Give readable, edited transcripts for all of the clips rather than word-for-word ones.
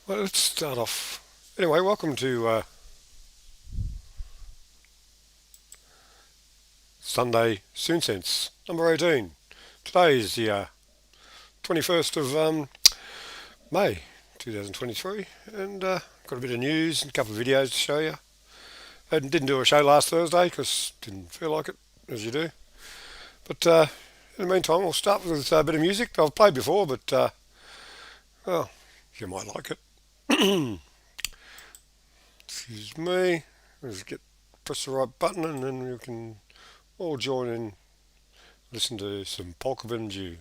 Well, let's start off. Anyway, welcome to Sunday Sewnsence number 18. Today is the 21st of May 2023, and got a bit of news and a couple of videos to show you. I didn't do a show last Thursday because didn't feel like it, as you do. But in the meantime, we'll start with a bit of music I've played before, but well, you might like it. Excuse me. Let's press the right button, and then we can all join in. Listen to some Polka Jew.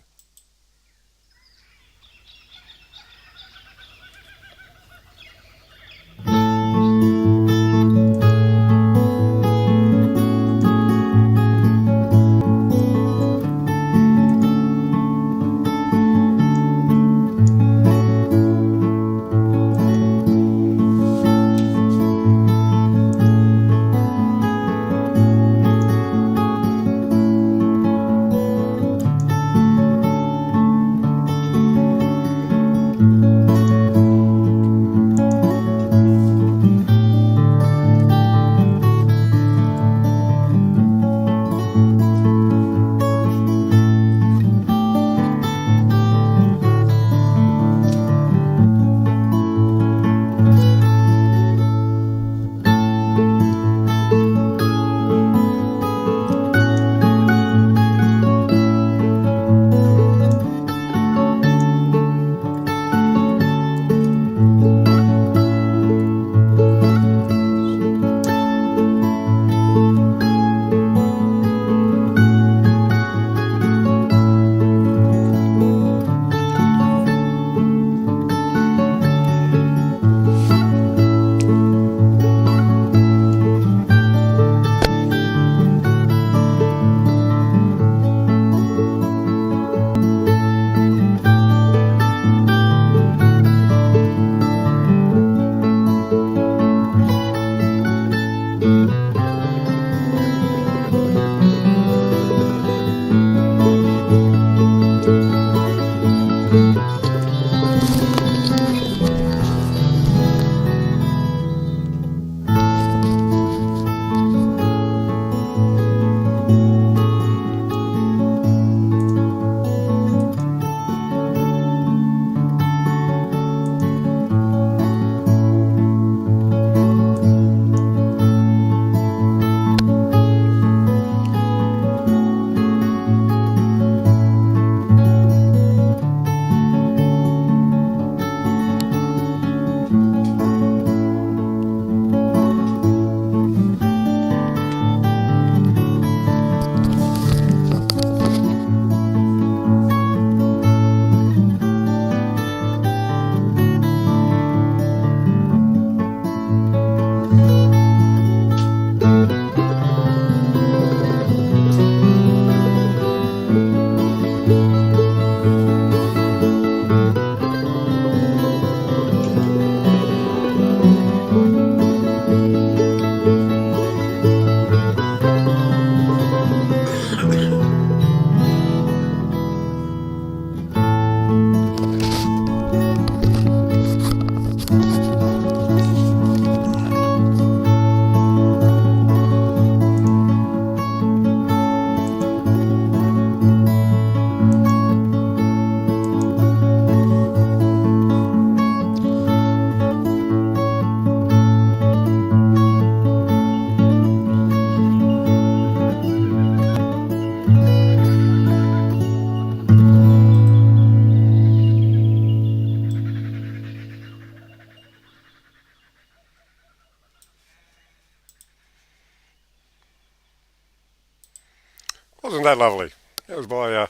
Wasn't that lovely? That was by a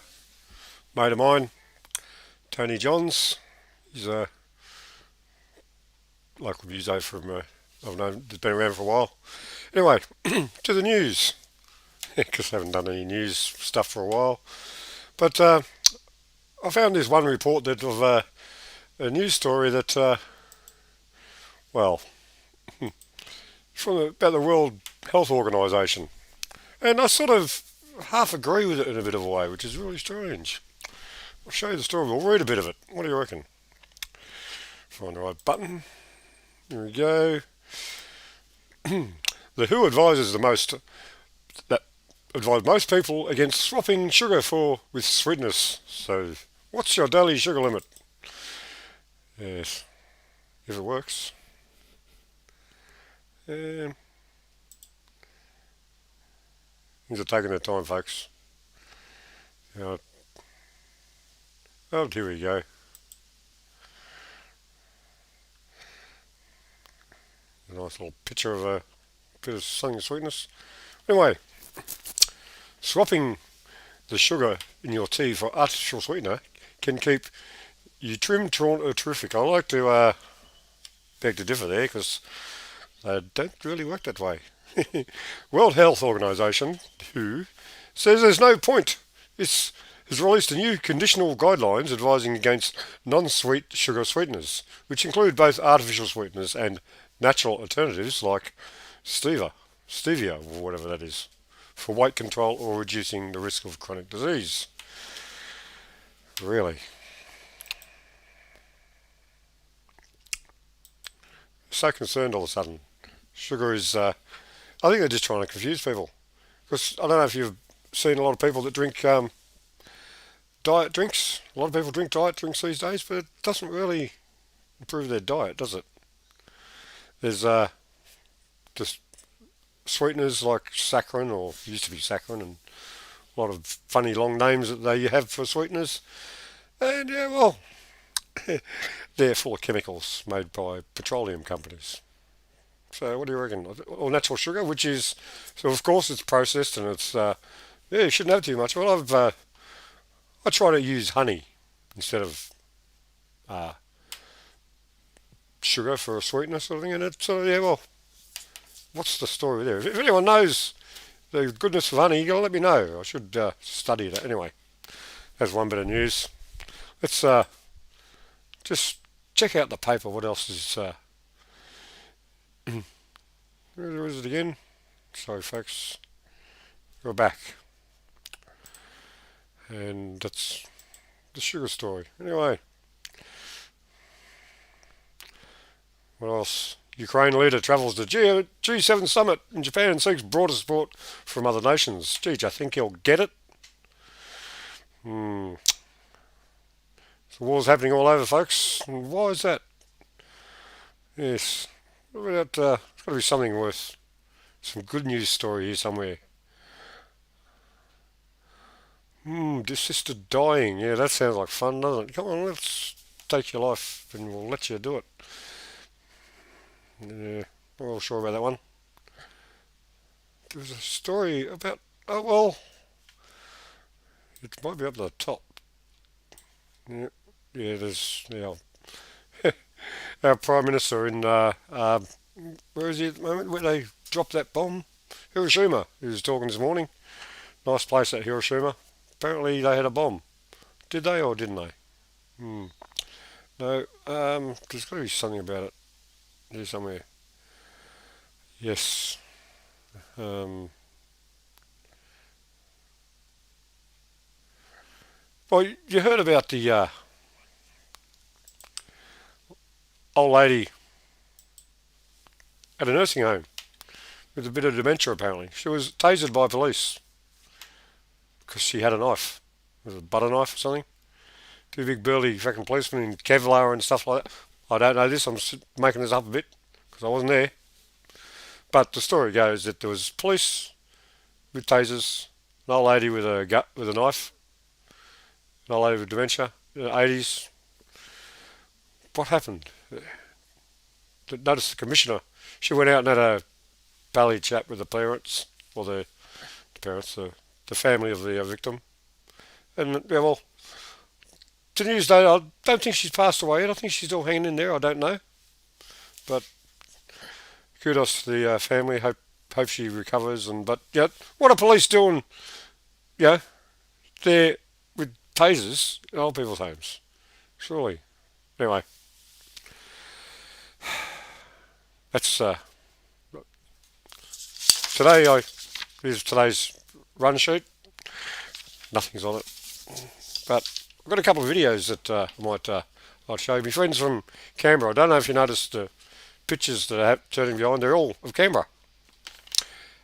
mate of mine, Tony Johns. He's a local muso from, I've known, he's been around for a while. Anyway, to the news, because I haven't done any news stuff for a while. But I found this one report that of a news story that, well, about the World Health Organization. And I sort of half agree with it in a bit of a way, which is really strange. I'll show you the story. We'll read a bit of it. What do you reckon? Find the right button. Here we go. The WHO advises that advise most people against swapping sugar with sweetness. So, what's your daily sugar limit? Yes, if it works. Things are taking their time, folks. Oh, here we go. A nice little picture of a bit of something sweetness. Anyway, swapping the sugar in your tea for artificial sweetener can keep you trim, drawn, or terrific. I like to beg to differ there because they don't really work that way. World Health Organization, WHO, says there's no point. It has released a new conditional guidelines advising against non-sweet sugar sweeteners, which include both artificial sweeteners and natural alternatives like stevia, or whatever that is, for weight control or reducing the risk of chronic disease. Really? So concerned all of a sudden. Sugar is, I think they're just trying to confuse people. Because I don't know if you've seen a lot of people that drink diet drinks. A lot of people drink diet drinks these days, but it doesn't really improve their diet, does it? There's just sweeteners like saccharin, or used to be saccharin, and a lot of funny long names that they have for sweeteners. And yeah, well, they're full of chemicals made by petroleum companies. So what do you reckon? Or natural sugar, which is, so of course it's processed and it's, yeah, you shouldn't have too much. Well, I try to use honey instead of uh, sugar for a sweetener sort of thing. And it's, yeah, well, what's the story there? If anyone knows the goodness of honey, you gotta let me know. I should study that. Anyway, that's one bit of news. Let's just check out the paper. What else is? Where is it again? Sorry, folks. We're back, and that's the sugar story. Anyway, what else? Ukraine leader travels to G7 summit in Japan and seeks broader support from other nations. Gee, do you think he'll get it? So war's happening all over, folks. And why is that? Yes. What about, it's got to be something worth, some good news story here somewhere. This sister dying. Yeah, that sounds like fun, doesn't it? Come on, let's take your life and we'll let you do it. Yeah, not real sure about that one. There was a story about, oh well, it might be up to the top. Yeah, yeah, there's, yeah. Our Prime Minister in, where is he at the moment, where they dropped that bomb? Hiroshima. He was talking this morning. Nice place at Hiroshima. Apparently they had a bomb. Did they or didn't they? No, there's got to be something about it here somewhere. Yes. Well, you heard about the old lady at a nursing home with a bit of dementia apparently. She was tasered by police because she had a knife. Was it a butter knife or something? Two big burly fucking policemen in Kevlar and stuff like that. I don't know this, I'm making this up a bit because I wasn't there. But the story goes that there was police with tasers, an old lady with a knife, an old lady with dementia, in the 80s. What happened? Notice the commissioner. She went out and had a bally chat with the parents, or the parents, the family of the victim. And yeah, well, to news day, I don't think she's passed away yet. I think she's still hanging in there. I don't know, but kudos to the family. Hope she recovers. But yeah, what are police doing? Yeah, they're with tasers in old people's homes. Surely. Anyway, that's today. Here's today's run sheet. Nothing's on it, but I've got a couple of videos that I might I'll show you. My friends from Canberra. I don't know if you noticed the pictures that I have turning behind. They're all of Canberra.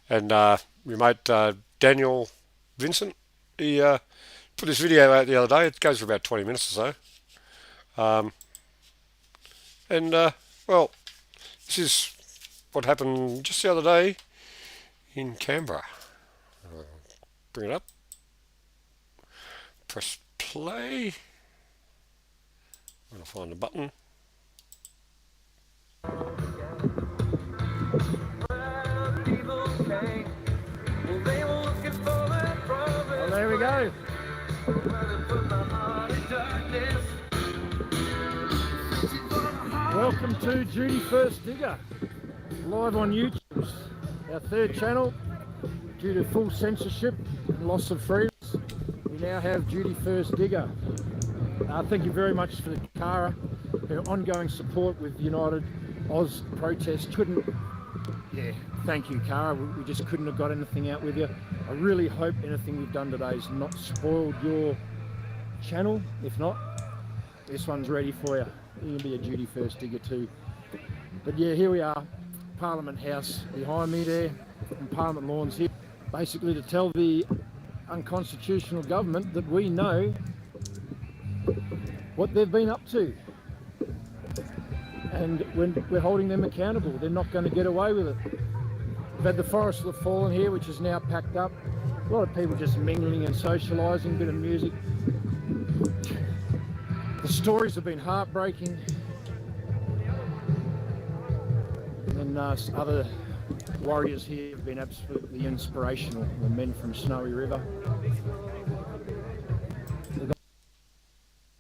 And your mate Daniel Vincent, he put this video out the other day. It goes for about 20 minutes or so. And well, this is what happened just the other day in Canberra. Bring it up. Press play. I'm going to find the button. Well, there we go. Welcome to Judy First Digger, live on YouTube, our third channel. Due to full censorship and loss of freedoms, we now have Judy First Digger. Thank you very much for Cara, her ongoing support with United Oz protest. Thank you, Cara. We just couldn't have got anything out with you. I really hope anything we've done today has not spoiled your channel. If not, this one's ready for you. You can be a Judy First Digger too. But yeah, here we are, Parliament House behind me there, and Parliament Lawns here, basically to tell the unconstitutional government that we know what they've been up to. And we're holding them accountable. They're not going to get away with it. We've had the Forest of the Fallen here, which is now packed up. A lot of people just mingling and socialising, a bit of music. The stories have been heartbreaking. And other warriors here have been absolutely inspirational. The men from Snowy River. We've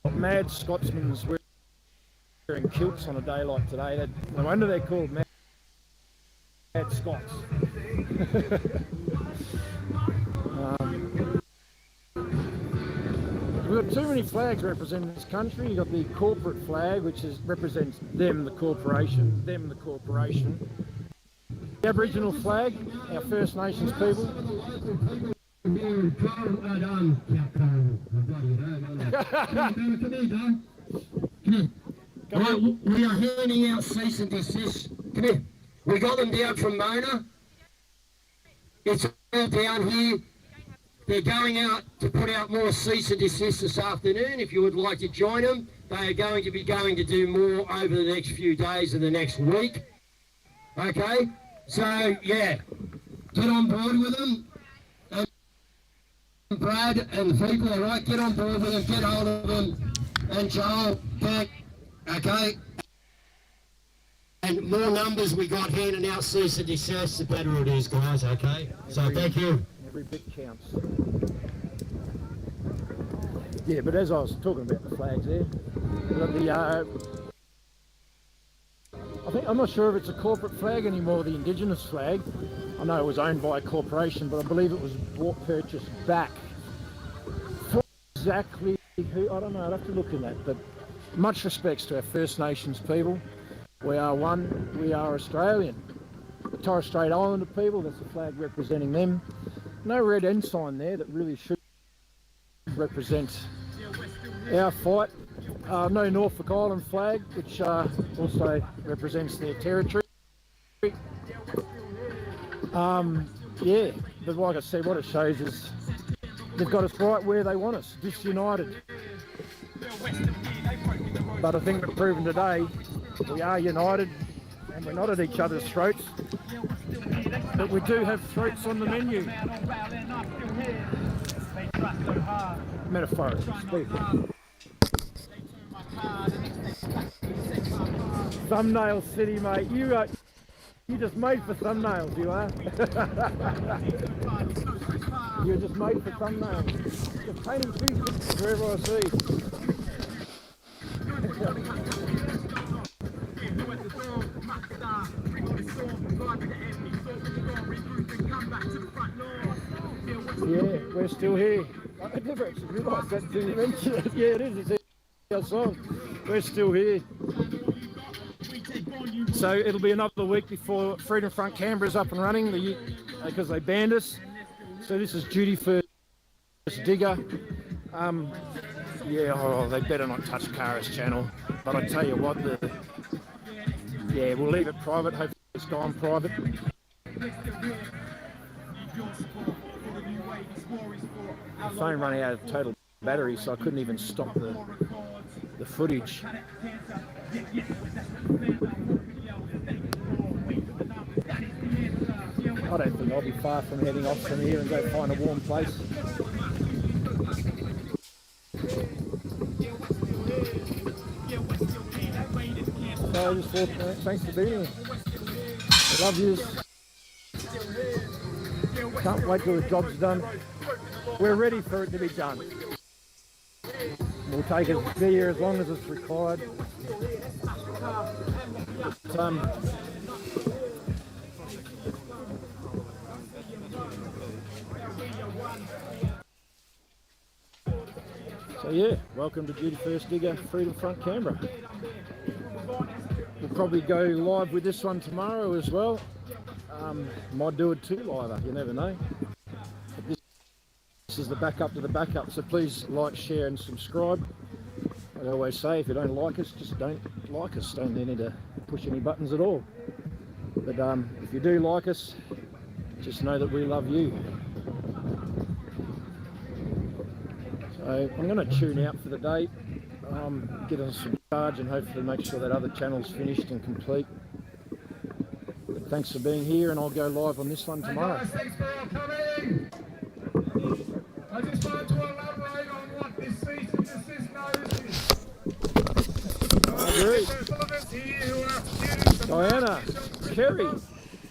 got mad Scotsmen wearing kilts on a day like today. No wonder they're called mad Scots. We've got too many flags representing this country. You've got the corporate flag, which represents them, the corporation, them, the corporation. The Aboriginal flag, our First Nations people. We are handing out cease and desist. Come here. We got them down from Mona. It's all down here. They're going out to put out more cease and desist this afternoon. If you would like to join them, they are going to do more over the next few days and the next week. Okay? So, yeah, get on board with them. And Brad and the people, all right, get on board with them, get hold of them. And Joel, Beck, okay? And more numbers we got handing out cease and desist, the better it is, guys, okay? So, thank you. Every bit counts. Yeah, but as I was talking about the flags there, we've got the I'm not sure if it's a corporate flag anymore, the Indigenous flag. I know it was owned by a corporation, but I believe it was purchased back. For exactly who, I don't know, I'd have to look in that, but much respects to our First Nations people. We are one, we are Australian. The Torres Strait Islander people, that's the flag representing them. No red ensign there that really should represent our fight. No Norfolk Island flag, which also represents their territory. Yeah, but like I said, what it shows is they've got us right where they want us, disunited. But I think we've proven today we are united and we're not at each other's throats, but we do have throats on the menu. Metaphorically speaking. Thumbnail city, mate. You just made for thumbnails, you are. You're just made for thumbnails. You're painting pictures wherever I see. Yeah, we're still here. I never actually realised that until you mentioned it. Yeah, it is. It's our song. We're still here. So it'll be another week before Freedom Front Canberra's up and running because they banned us. So this is Judy First Digger. Yeah, oh, they better not touch Kara's channel. But I tell you what, yeah, we'll leave it private. Hopefully it's gone private. The phone running out of total battery, so I couldn't even stop the footage. I don't think I'll be far from heading off from here and go find a warm place. So just thanks for being here. I love you. Can't wait till the job's done. We're ready for it to be done. We'll take it here as long as it's required. So yeah, welcome to Duty First Digger, Freedom Front, Canberra. We'll probably go live with this one tomorrow as well. Might do it too live, you never know. But this is the backup to the backup, so please like, share and subscribe. I always say, if you don't like us, just don't like us. Don't need to push any buttons at all. But if you do like us, just know that we love you. So I'm going to tune out for the day, get on some charge and hopefully make sure that other channel's finished and complete. But thanks for being here, and I'll go live on this one tomorrow. Hey guys, thanks for all coming. I just wanted to elaborate on what this cease and desist notice is. Agreed. There's some of us here who are students of Diana, Kerry,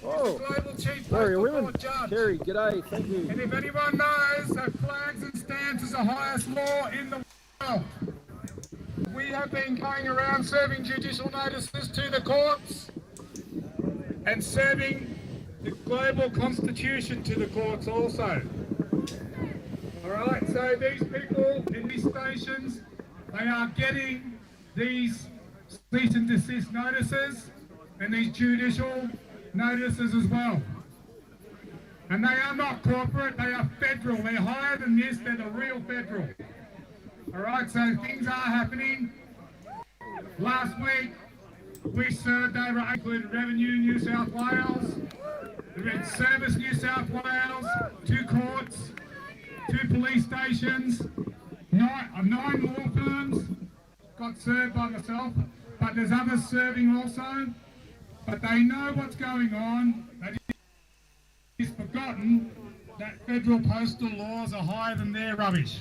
oh, Global Chief Warrior Postal Women, Court Judge. Kerry, g'day, thank you. And if anyone knows that flags and stamps is the highest law in the world, we have been going around serving judicial notices to the courts and serving the global constitution to the courts also. Alright, so these people in these stations, they are getting these cease and desist notices and these judicial notices as well. And they are not corporate, they are federal. They're higher than this, they're the real federal. Alright, so things are happening. Last week, we served over, included Revenue New South Wales, the Red Service New South Wales, 2 courts, 2 police stations, 9 law firms got served by myself, but there's others serving also. But they know what's going on. It's forgotten that federal postal laws are higher than their rubbish.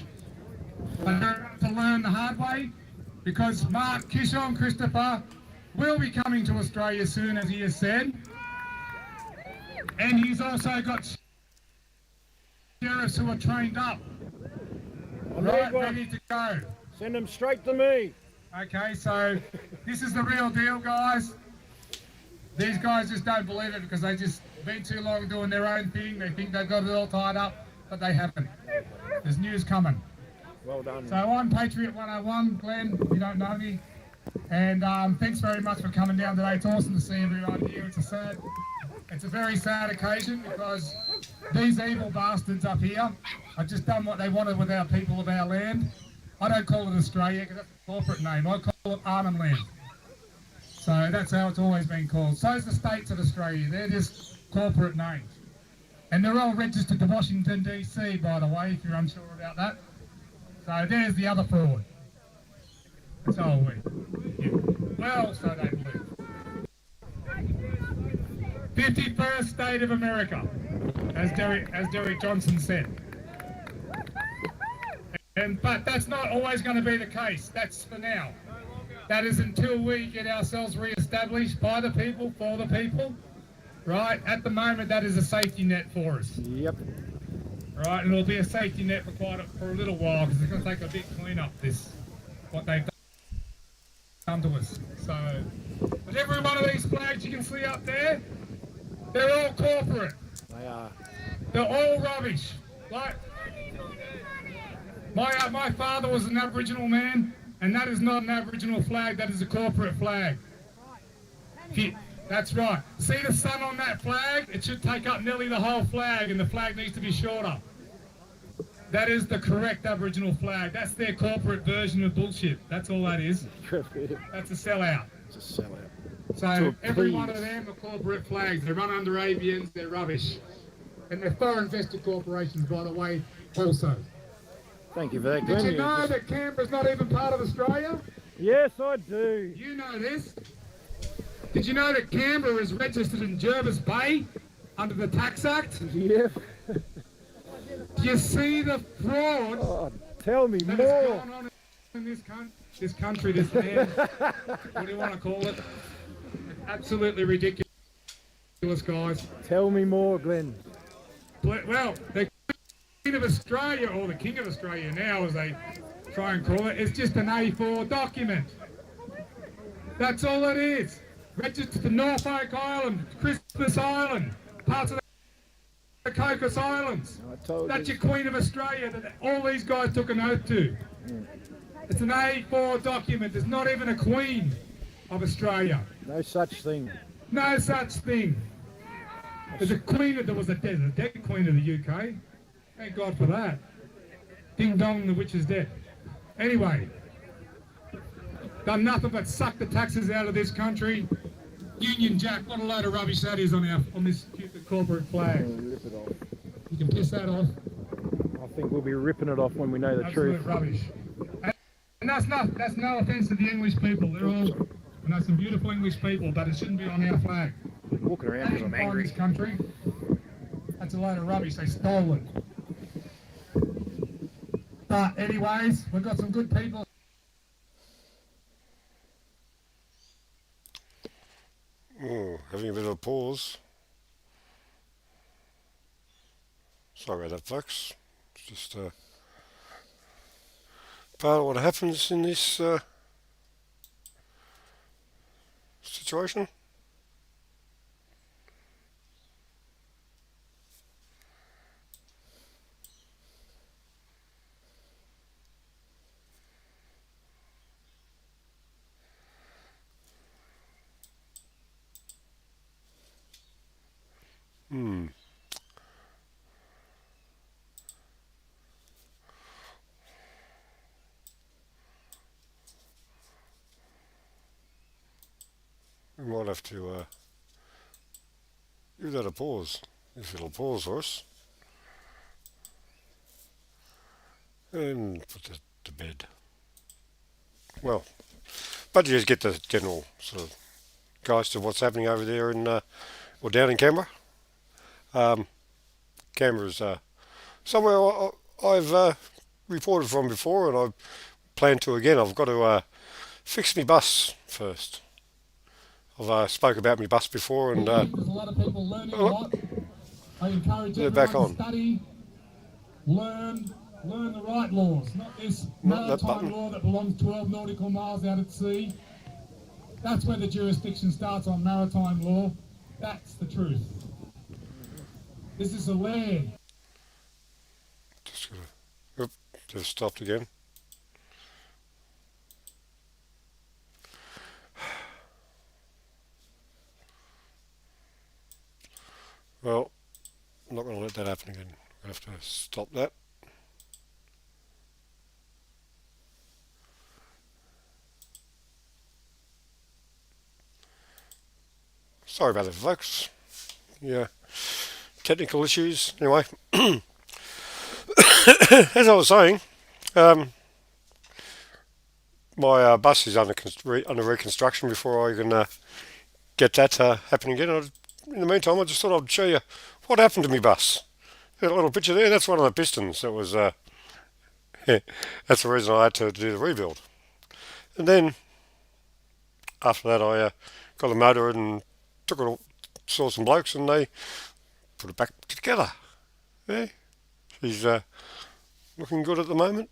They have to learn the hard way, because Mark Kishon Christopher will be coming to Australia soon, as he has said. And he's also got sheriffs who are trained up, right, ready to go. Send them straight to me. Okay, so this is the real deal, guys. These guys just don't believe it because they just been too long doing their own thing. They think they've got it all tied up, but they haven't. There's news coming. Well done. So I'm Patriot 101, Glenn, if you don't know me. And thanks very much for coming down today. It's awesome to see everyone here. It's a very sad occasion because these evil bastards up here have just done what they wanted with our people of our land. I don't call it Australia because that's a corporate name. I call it Arnhem Land. So that's how it's always been called. So is the states of Australia. They're just corporate names. And they're all registered to Washington, D.C., by the way, if you're unsure about that. So there's the other fraud. That's all we. Yeah. Well, so they believe. 51st state of America, as Derek Johnson said. But that's not always going to be the case. That's for now. That is until we get ourselves re-established by the people, for the people. Right? At the moment, that is a safety net for us. Yep. Right? And it'll be a safety net for a little while because it's going to take a big clean up what they've done to us. So, but every one of these flags you can see up there, they're all corporate. They are. They're all rubbish. Like, my father was an Aboriginal man, and that is not an Aboriginal flag, that is a corporate flag. That's right. See the sun on that flag? It should take up nearly the whole flag, and the flag needs to be shorter. That is the correct Aboriginal flag. That's their corporate version of bullshit. That's all that is. That's a sellout. It's a sellout. So every one of them are corporate flags. They run under ABNs. They're rubbish. And they're foreign vested corporations, by the way, also. Thank you for that, Glenn. Did you know that Canberra's not even part of Australia? Yes, I do. You know this. Did you know that Canberra is registered in Jervis Bay under the Tax Act? Yeah. Do you see the fraud Oh, tell me that more. is going on in this country, this land? What do you want to call it? Absolutely ridiculous, guys. Tell me more, Glenn. Well, the Queen of Australia, or the King of Australia now, as they try and call it, is just an A4 document. That's all it is. Registered to Norfolk Island, Christmas Island, parts of the Cocos Islands. That's your Queen of Australia that all these guys took an oath to. It's an A4 document. There's not even a Queen of Australia. No such thing. No such thing. There's a Queen. There was a dead Queen of the UK. Thank God for that. Ding dong, the witch is dead. Anyway, done nothing but suck the taxes out of this country. Union Jack, what a load of rubbish that is on this stupid corporate flag. Rip it off. You can piss that off. I think we'll be ripping it off when we know the Absolute truth. rubbish. And that's no offence to the English people. They're all, some beautiful English people, but it shouldn't be on our flag. Walking around because I'm In angry. this country, that's a load of rubbish. They stole it. But anyways, we've got some good people. Oh, having a bit of a pause. Sorry about that, folks. It's just part of what happens in this situation. We might have to give that a pause, if it'll pause for us, and put that to bed. Well, but you just get the general sort of guise to what's happening over there in, or down in Canberra. Canberra's somewhere I've reported from before, and I plan to again. I've got to fix my bus first. I've spoke about my bus before, and There's a lot of people learning a lot. I encourage they're everyone back to on. study, learn the right laws, not this Not that maritime button. law that belongs 12 nautical miles out at sea. That's where the jurisdiction starts on maritime law. That's the truth. This is a land. Just gonna, oop, just stopped again. Well, I'm not going to let that happen again. I have to stop that. Sorry about that, folks. Yeah, technical issues. Anyway, as I was saying, my bus is under reconstruction before I can get that happening again. In the meantime, I just thought I'd show you what happened to my bus. Got a little picture there. That's one of the pistons. That was that's the reason I had to do the rebuild. And then after that, I got the motor and took it, saw some blokes, and they put it back together. Yeah, she's looking good at the moment,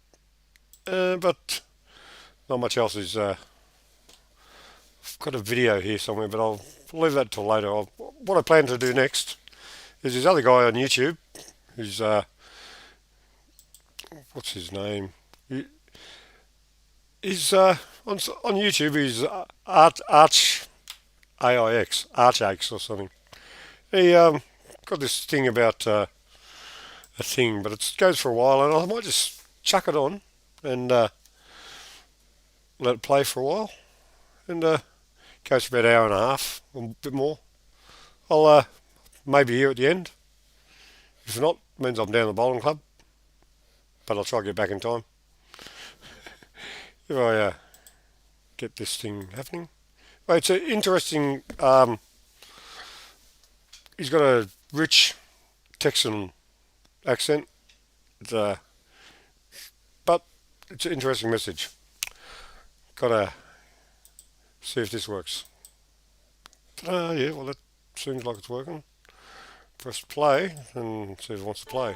but not much else is. I've got a video here somewhere, but I'll leave that till later. What I plan to do next is this other guy on YouTube, who's what's his name? He's on YouTube. He's Archax or something. He got this thing about a thing, but it goes for a while, and I might just chuck it on and let it play for a while, and goes for about an hour and a half, or a bit more. I'll maybe hear at the end. If not, it means I'm down the bowling club, but I'll try to get back in time if I get this thing happening. Well, it's an interesting. He's got a rich Texan accent, but it's an interesting message. Gotta see if this works. Yeah, well, that seems like it's working. Press play and see if it wants to play.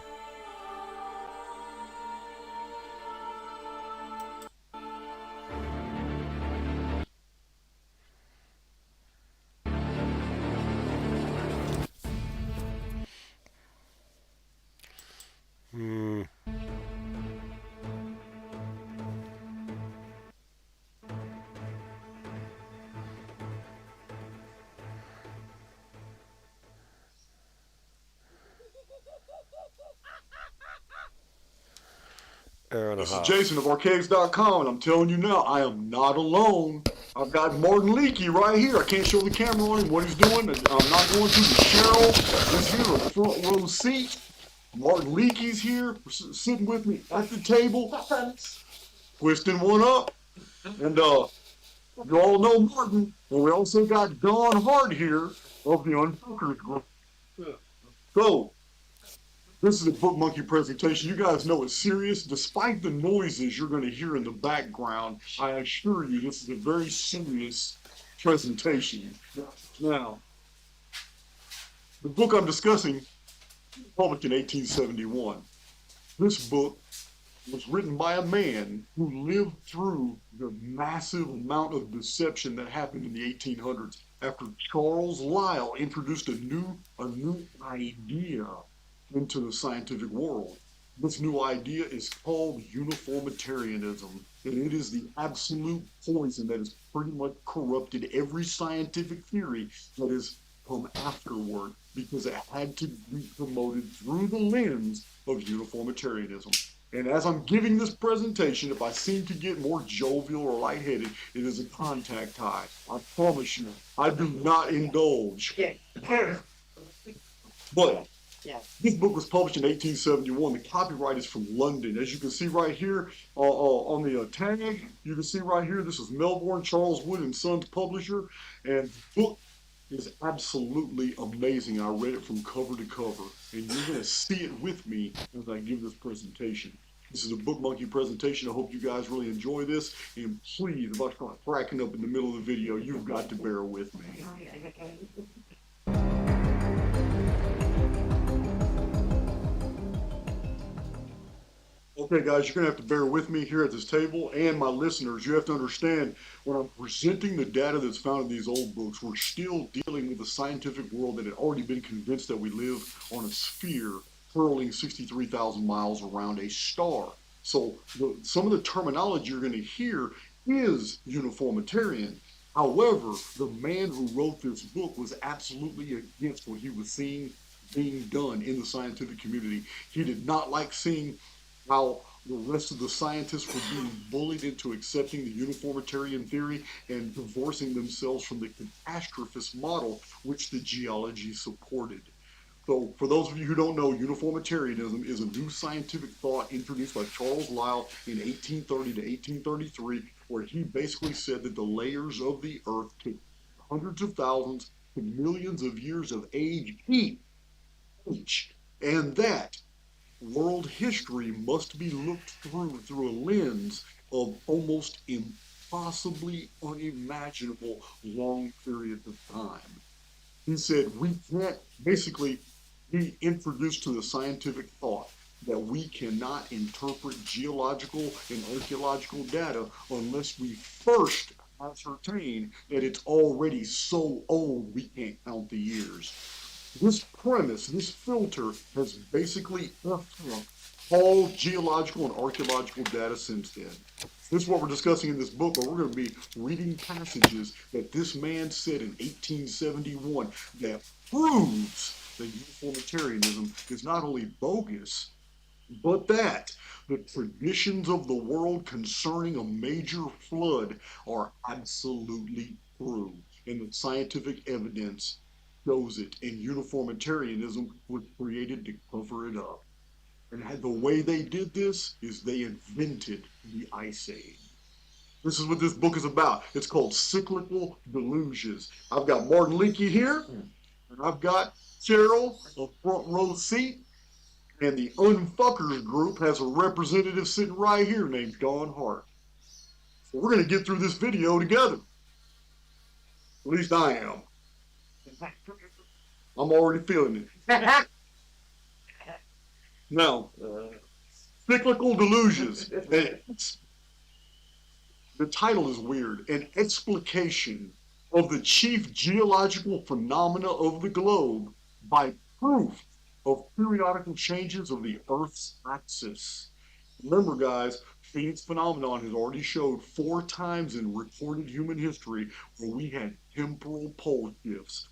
Hmm. Hour and a This is half. Jason of Archaics.com, and I'm telling you now, I am not alone. I've got Martin Leakey right here. I can't show the camera on him what he's doing. I'm not going to. Cheryl is here, a front row seat. Martin Leakey's here, sitting with me at the table, twisting one up. And you all know Martin, and we also got Don Hart here of the Unfuckers Group. So, this is a Book Monkey presentation. You guys know it's serious. Despite the noises you're going to hear in the background, I assure you this is a very serious presentation. Now, the book I'm discussing was published in 1871. This book was written by a man who lived through the massive amount of deception that happened in the 1800s after Charles Lyell introduced a new idea into the scientific world. This new idea is called uniformitarianism, and it is the absolute poison that has pretty much corrupted every scientific theory that has come afterward, because it had to be promoted through the lens of uniformitarianism. And as I'm giving this presentation, if I seem to get more jovial or lightheaded, it is a contact high. I promise you, I do not indulge. But this book was published in 1871. The copyright is from London. As you can see right here on the tag, you can see right here, this is Melbourne, Charles Wood and Sons publisher. And the book is absolutely amazing. I read it from cover to cover, and you're going to see it with me as I give this presentation. This is a Book Monkey presentation. I hope you guys really enjoy this, and please, if I start cracking up in the middle of the video, you've got to bear with me. Okay, guys, you're going to have to bear with me here at this table, and my listeners, you have to understand, when I'm presenting the data that's found in these old books, we're still dealing with a scientific world that had already been convinced that we live on a sphere hurling 63,000 miles around a star. So some of the terminology you're going to hear is uniformitarian. However, the man who wrote this book was absolutely against what he was seeing being done in the scientific community. He did not like seeing how the rest of the scientists were being bullied into accepting the uniformitarian theory and divorcing themselves from the catastrophist model which the geology supported. So for those of you who don't know, uniformitarianism is a new scientific thought introduced by Charles Lyell in 1830 to 1833, where he basically said that the layers of the earth took hundreds of thousands to millions of years of age each, and that world history must be looked through a lens of almost impossibly unimaginable long periods of time. He said we can't, basically, he introduced to the scientific thought that we cannot interpret geological and archaeological data unless we first ascertain that it's already so old we can't count the years. This premise, this filter, has basically effed all geological and archaeological data since then. This is what we're discussing in this book, but we're going to be reading passages that this man said in 1871 that proves that uniformitarianism is not only bogus, but that the traditions of the world concerning a major flood are absolutely true, and the scientific evidence shows it, and uniformitarianism was created to cover it up. And the way they did this is they invented the Ice Age. This is what this book is about. It's called Cyclical Delusions. I've got Martin Leakey here, and I've got Cheryl, a front row seat, and the Unfuckers group has a representative sitting right here named Don Hart. So we're going to get through this video together. At least I am. I'm already feeling it. Now, Cyclical Delusions. The title is weird. An explication of the chief geological phenomena of the globe by proof of periodical changes of the Earth's axis. Remember, guys, Phoenix phenomenon has already showed 4 times in recorded human history where we had temporal pole shifts.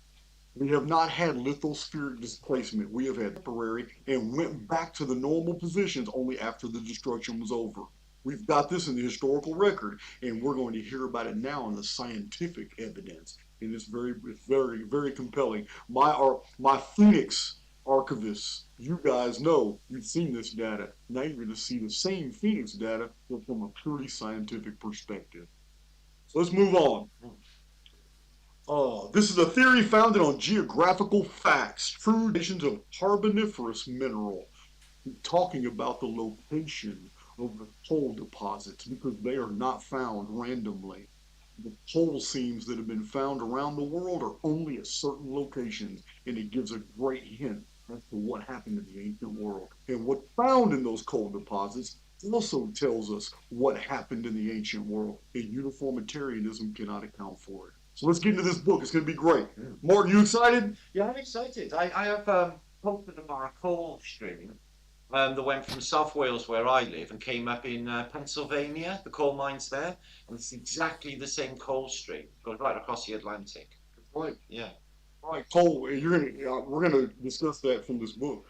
We have not had lithospheric displacement. We have had temporary and went back to the normal positions only after the destruction was over. We've got this in the historical record, and we're going to hear about it now in the scientific evidence. And it's very, very compelling. My Phoenix archivists, you guys know, you've seen this data. Now you're going to see the same Phoenix data, but from a purely scientific perspective. So let's move on. This is a theory founded on geographical facts, true nations of carboniferous mineral, talking about the location of the coal deposits because they are not found randomly. The coal seams that have been found around the world are only at certain locations, and it gives a great hint as to what happened in the ancient world. And what's found in those coal deposits also tells us what happened in the ancient world, and uniformitarianism cannot account for it. So let's get into this book. It's going to be great. Martin, you excited? Yeah, I'm excited. I have posted about a coal stream that went from South Wales, where I live, and came up in Pennsylvania, the coal mines there. And it's exactly the same coal stream. Goes right across the Atlantic. Right. Yeah. Right. Coal. We're going to discuss that from this book.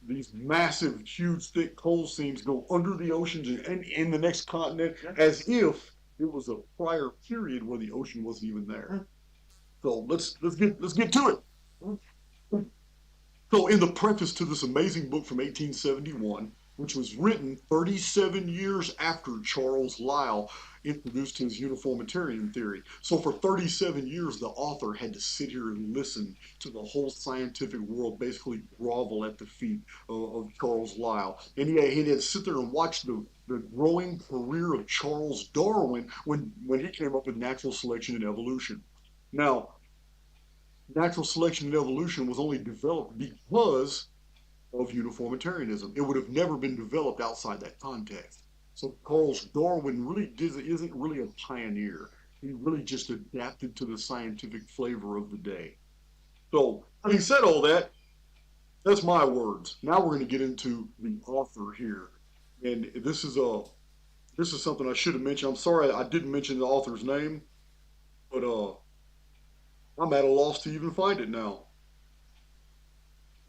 These massive, huge, thick coal seams go under the oceans and in the next continent as if it was a prior period where the ocean wasn't even there. So let's get to it. So in the preface to this amazing book from 1871, which was written 37 years after Charles Lyell introduced his uniformitarian theory. So for 37 years, the author had to sit here and listen to the whole scientific world basically grovel at the feet of Charles Lyell. And he had to sit there and watch the growing career of Charles Darwin when he came up with natural selection and evolution. Now, natural selection and evolution was only developed because of uniformitarianism. It would have never been developed outside that context. So Charles Darwin really isn't really a pioneer. He really just adapted to the scientific flavor of the day. So, having said all that, that's my words. Now we're going to get into the author here. And this is something I should have mentioned. I'm sorry I didn't mention the author's name, but I'm at a loss to even find it now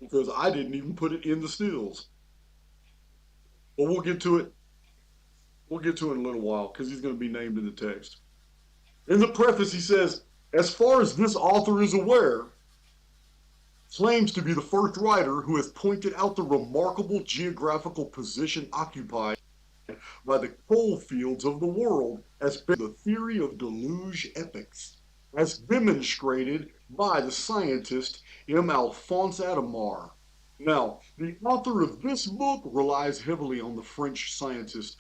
because I didn't even put it in the stills. But we'll get to it. We'll get to it in a little while because he's going to be named in the text. In the preface, he says, as far as this author is aware, claims to be the first writer who has pointed out the remarkable geographical position occupied by the coal fields of the world as the theory of deluge epochs, as demonstrated by the scientist M. Alphonse Adamar. Now, the author of this book relies heavily on the French scientist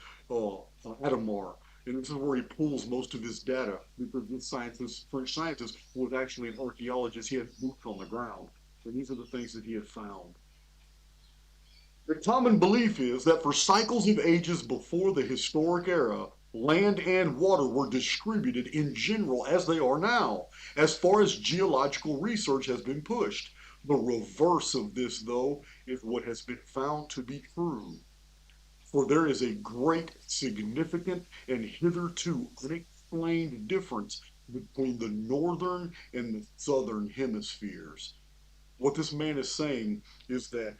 Adamar, and this is where he pulls most of his data because this French scientist, was actually an archaeologist. He had boots on the ground, and these are the things that he had found. The common belief is that for cycles of ages before the historic era, land and water were distributed in general as they are now, as far as geological research has been pushed. The reverse of this, though, is what has been found to be true. For there is a great, significant, and hitherto unexplained difference between the northern and the southern hemispheres. what this man is saying is that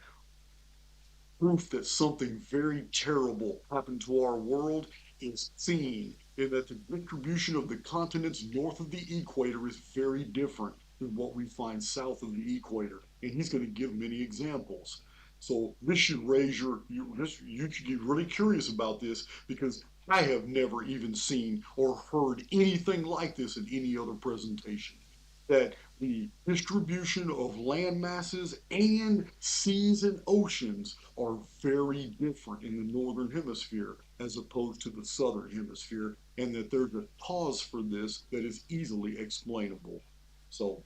proof that something very terrible happened to our world is seen in that the distribution of the continents north of the equator is very different than what we find south of the equator. And he's going to give many examples. So this should raise you should get really curious about this, because I have never even seen or heard anything like this in any other presentation. That the distribution of land masses and seas and oceans are very different in the northern hemisphere as opposed to the southern hemisphere, and that there's a cause for this that is easily explainable. So,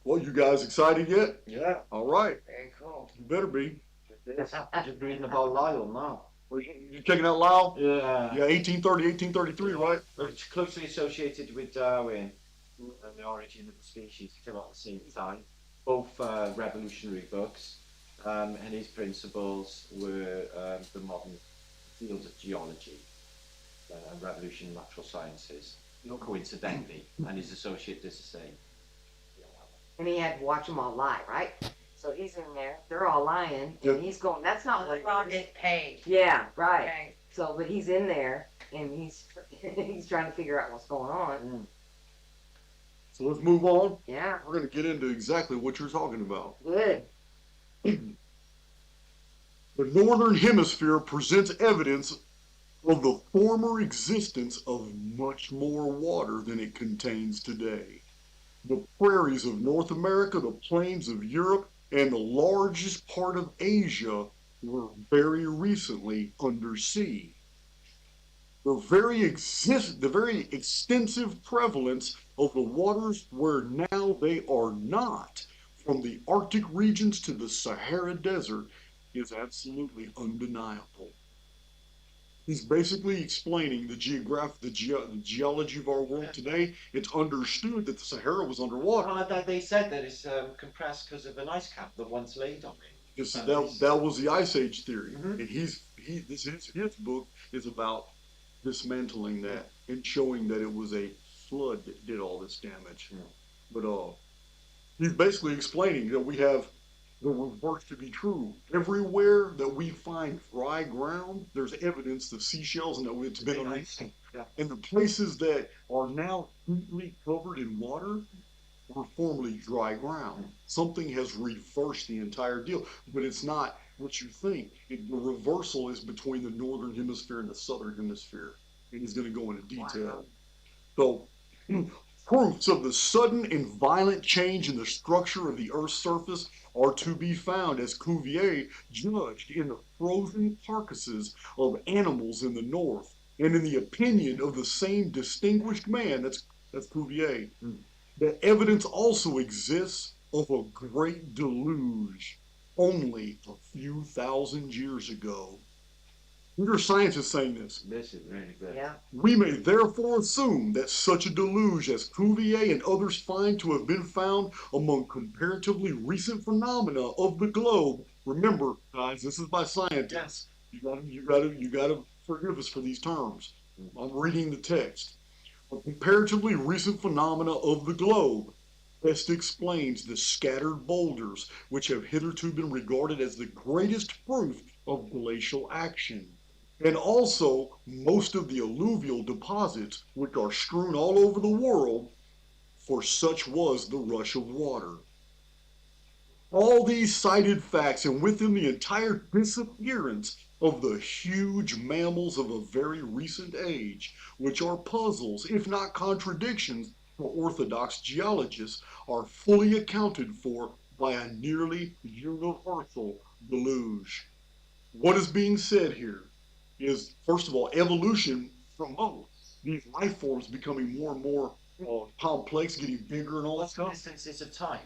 well, you guys excited yet? Yeah, All right, very cool. you better be. Just reading about Lyle now. You checking out Lyle? Yeah. Yeah, 1830, 1833, right? It's closely associated with Darwin and the origin of the species came out at the same time. Both revolutionary books, and his principles were the modern fields of geology and revolution in natural sciences. Not coincidentally, and his associate does the same. And he had to watch them all lie, right? So he's in there, they're all lying, and he's going, that's not what Wrong get paid. Yeah, right. Okay. So, but he's in there, and he's trying to figure out what's going on. So let's move on. Yeah, We're going to get into exactly what you're talking about. good. The northern hemisphere presents evidence of the former existence of much more water than it contains today. The prairies of North America, the plains of Europe, and the largest part of Asia were very recently under sea. The very extensive prevalence of the waters where now they are not, from the Arctic regions to the Sahara Desert, is absolutely undeniable. He's basically explaining the geology of our world today. It's understood that the Sahara was underwater. Well, they said that it's compressed because of an ice cap that once laid on it. That was the Ice Age theory, Mhm. and his book is about dismantling that and showing that it was a flood that did all this damage. Yeah. But he's basically explaining that we have the reverse to be true. Everywhere that we find dry ground, there's evidence the seashells and that it's been underneath. Yeah. And the places that are now completely covered in water were formerly dry ground. Something has reversed the entire deal, but it's not what you think. The reversal is between the northern hemisphere and the southern hemisphere, and he's going to go into detail. So, proofs of the sudden and violent change in the structure of the Earth's surface are to be found, as Cuvier judged, in the frozen carcasses of animals in the north, and in the opinion of the same distinguished man, that's Cuvier. The evidence also exists of a great deluge only a few thousand years ago. Computer science is saying this. This is really good. Yeah. We may therefore assume that such a deluge as Cuvier and others find to have been found among comparatively recent phenomena of the globe. Remember, guys, this is by scientists. You gotta forgive us for these terms. I'm reading the text. A comparatively recent phenomena of the globe best explains the scattered boulders which have hitherto been regarded as the greatest proof of glacial action, and also most of the alluvial deposits which are strewn all over the world, for such was the rush of water. All these cited facts, and with them the entire disappearance of the huge mammals of a very recent age, which are puzzles, if not contradictions, for orthodox geologists, are fully accounted for by a nearly universal deluge. What is being said here is, first of all, evolution promotes these life forms becoming more and more complex, getting bigger and all that What's the stuff. distances of time?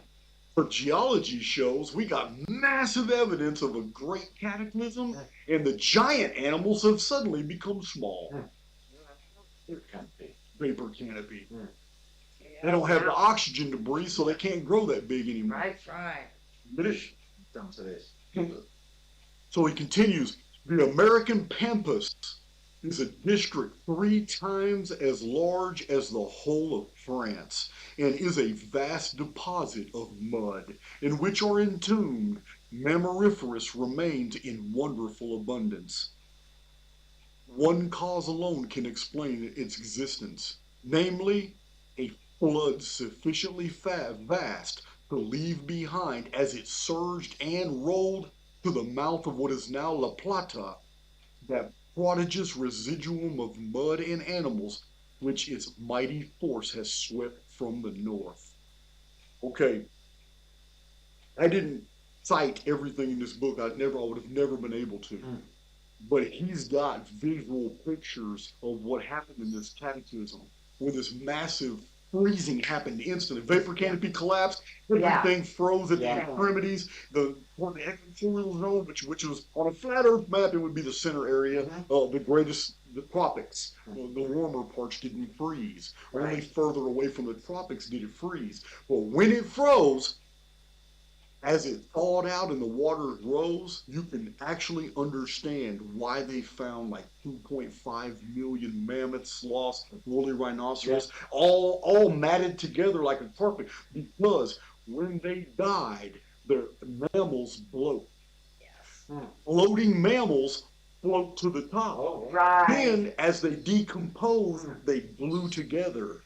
But geology shows we got massive evidence of a great cataclysm, and the giant animals have suddenly become small. It can't be. Vapor canopy. Hmm. They don't have the oxygen to breathe, so they can't grow that big anymore. Right. Right. Finish. Down to this. So he continues, the American pampas is a district 3 times as large as the whole of France, and is a vast deposit of mud, in which are entombed mammaliferous remains in wonderful abundance. One cause alone can explain its existence, namely, a flood sufficiently vast to leave behind as it surged and rolled to the mouth of what is now La Plata, that prodigious residuum of mud and animals which its mighty force has swept from the north. Okay, I didn't cite everything in this book. I would have never been able to. But he's got visual pictures of what happened in this cataclysm, where this massive freezing happened instantly. Vapor canopy collapsed, everything froze at the extremities. The equatorial zone, which was on a flat Earth map, it would be the center area of the tropics. The warmer parts didn't freeze. Only further away from the tropics did it freeze. But when it froze, as it thawed out and the water rose, you can actually understand why they found like 2.5 million mammoths, sloths, woolly rhinoceros, all matted together like a carpet. Because when they died, the mammals bloat. Floating mammals float to the top. Then, as they decompose, they glue together.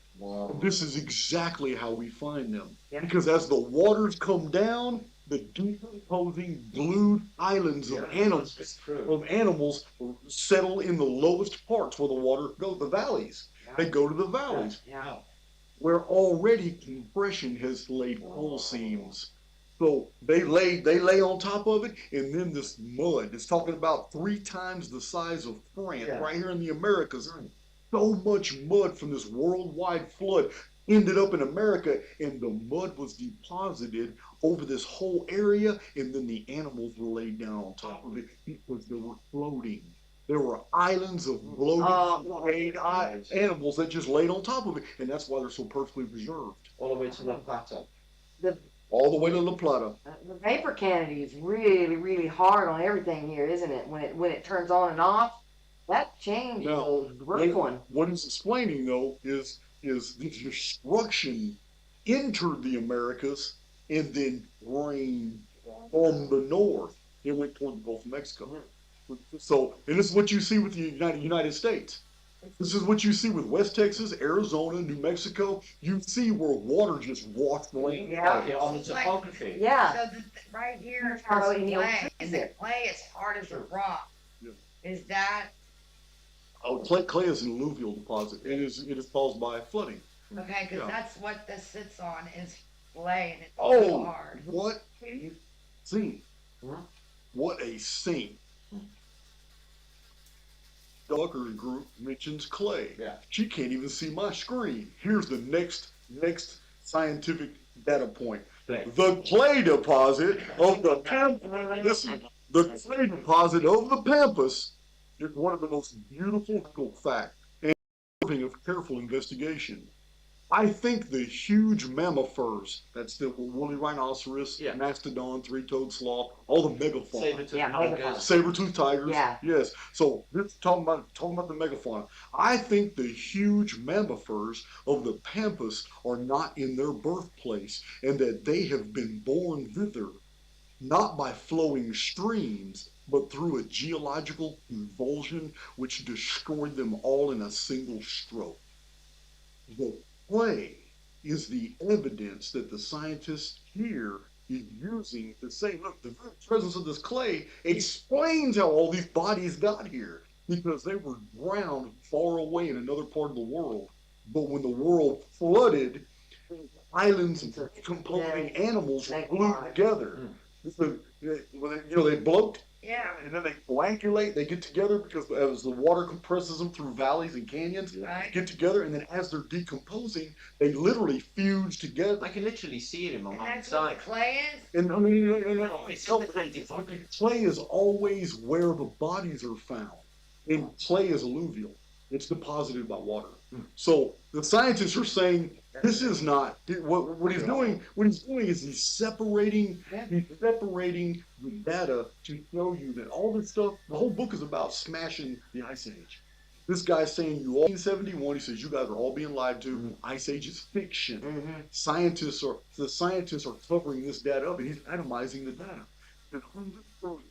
This is exactly how we find them. Because as the waters come down, the decomposing glued islands of animals settle in the lowest parts where the water goes, the valleys. They go to the valleys, where already compression has laid coal seams. So they lay on top of it, and then this mud, it's talking about 3 times the size of France, right here in the Americas. So much mud from this worldwide flood ended up in America, and the mud was deposited over this whole area, and then the animals were laid down on top of it because they were floating. There were islands of floating animals that just laid on top of it, and that's why they're so perfectly preserved. All the way to La Plata. All the way to La Plata. The vapor canopy is really, really hard on everything here, isn't it? When it turns on and off, that change is a rough one. What he's explaining though is the destruction entered the Americas and then rained from the north. It went toward the Gulf of Mexico. So, and this is what you see with the United States. This is what you see with West Texas, Arizona, New Mexico. You see where water just washed away. On the topography. Yeah. So right here is How clay. you'll Is it clay as hard as a rock? Is that Oh, clay is an alluvial deposit. It is caused by flooding. okay? Because that's what this sits on is clay, and it's Oh, so hard. what a scene. What a scene. Ducker group mentions clay. She can't even see my screen. Here's the next scientific data point. The clay deposit of the Pampas. Listen, the clay deposit of the Pampas is one of the most beautiful facts and deserving of careful investigation. I think the huge mammifers, that's the woolly rhinoceros, mastodon, three-toed sloth, all the megafauna, saber-toothed tigers. Yes. So this talking about the megafauna. I think the huge mammifers of the Pampas are not in their birthplace, and that they have been born thither, not by flowing streams, but through a geological convulsion which destroyed them all in a single stroke. The clay is the evidence that the scientists here is using to say, look, the presence of this clay explains how all these bodies got here, because they were drowned far away in another part of the world. But when the world flooded, islands and decomposing animals were glued together. They bloat. And then they coagulate, they get together because as the water compresses them through valleys and canyons, get together, and then as they're decomposing, they literally fuse together. I can literally see it in my And mind's that's what eye. the clay is. And I mean, clay is always where the bodies are found. And clay is alluvial. It's deposited by water. So the scientists are saying this is not what he's doing. What he's doing is he's separating the data to show you that all this stuff. The whole book is about smashing the Ice Age. This guy's saying you all 1971. He says you guys are all being lied to. Ice Age is fiction. The scientists are covering this data up, and he's atomizing the data. And flood.